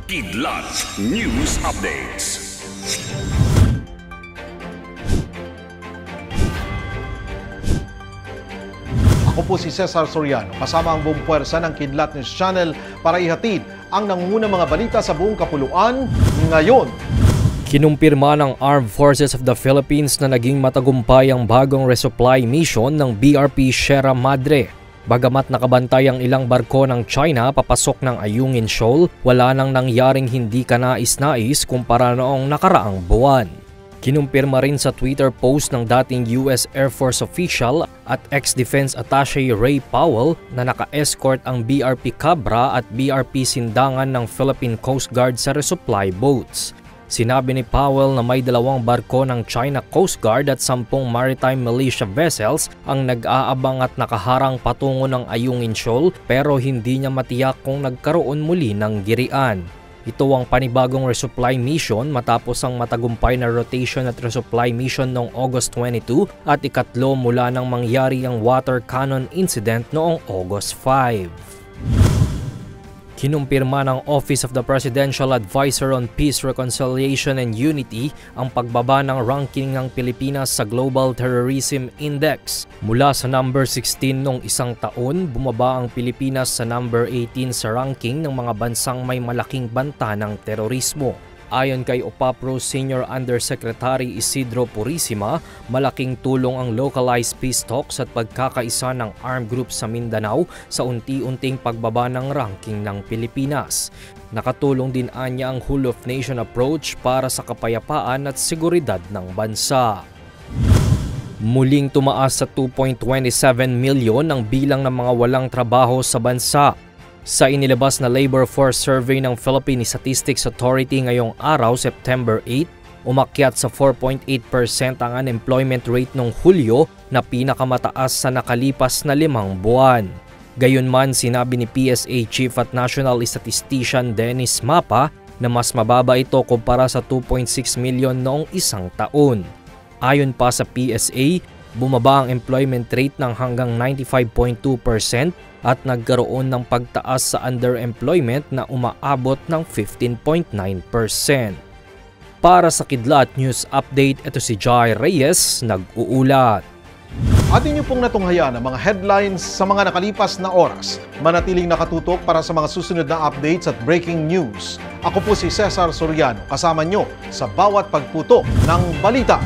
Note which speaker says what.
Speaker 1: Kidlat News Updates.
Speaker 2: Ako po si Cesar Soriano, kasama ang buong puwersa ng Kidlat News Channel para ihatid ang nangungunang mga balita sa buong kapuluan ngayon.
Speaker 3: Kinumpirma ng Armed Forces of the Philippines na naging matagumpay ang bagong resupply mission ng BRP Sierra Madre. Bagamat nakabantay ang ilang barko ng China papasok ng Ayungin Shoal, wala nang nangyaring hindi kanais-nais kumpara noong nakaraang buwan. Kinumpirma rin sa Twitter post ng dating US Air Force official at ex-defense attaché Ray Powell na naka-escort ang BRP Cabra at BRP Sindangan ng Philippine Coast Guard sa resupply boats. Sinabi ni Powell na may 2 barko ng China Coast Guard at 10 maritime militia vessels ang nag-aabang at nakaharang patungo ng Ayungin Shoal pero hindi niya matiyak kung nagkaroon muli ng girian. Ito ang panibagong resupply mission matapos ang matagumpay na rotation at resupply mission noong August 22 at ikatlo mula nang mangyari ang water cannon incident noong August 5. Kinumpirma ng Office of the Presidential Advisor on Peace, Reconciliation and Unity ang pagbaba ng ranking ng Pilipinas sa Global Terrorism Index. Mula sa number 16 noong isang taon, bumaba ang Pilipinas sa number 18 sa ranking ng mga bansang may malaking banta ng terorismo. Ayon kay OPAPRO Senior Undersecretary Isidro Purisima, malaking tulong ang localized peace talks at pagkakaisa ng armed groups sa Mindanao sa unti-unting pagbaba ng ranking ng Pilipinas. Nakatulong din anya ang whole of nation approach para sa kapayapaan at seguridad ng bansa. Muling tumaas sa 2.27 milyon ang bilang ng mga walang trabaho sa bansa. Sa inilabas na Labor Force Survey ng Philippine Statistics Authority ngayong araw, September 8, umakyat sa 4.8% ang unemployment rate noong Hulyo na pinakamataas sa nakalipas na 5 buwan. Gayunman, sinabi ni PSA Chief at National Statistician Dennis Mapa na mas mababa ito kumpara sa 2.6 million noong isang taon. Ayon pa sa PSA, bumaba ang employment rate ng hanggang 95.2% at nagkaroon ng pagtaas sa underemployment na umaabot ng 15.9%. Para sa Kidlat News Update, ito si Jai Reyes, nag-uulat.
Speaker 2: Atin niyo pong natunghayan ang mga headlines sa mga nakalipas na oras. Manatiling nakatutok para sa mga susunod na updates at breaking news. Ako po si Cesar Soriano, kasama niyo sa bawat pagputok ng balita.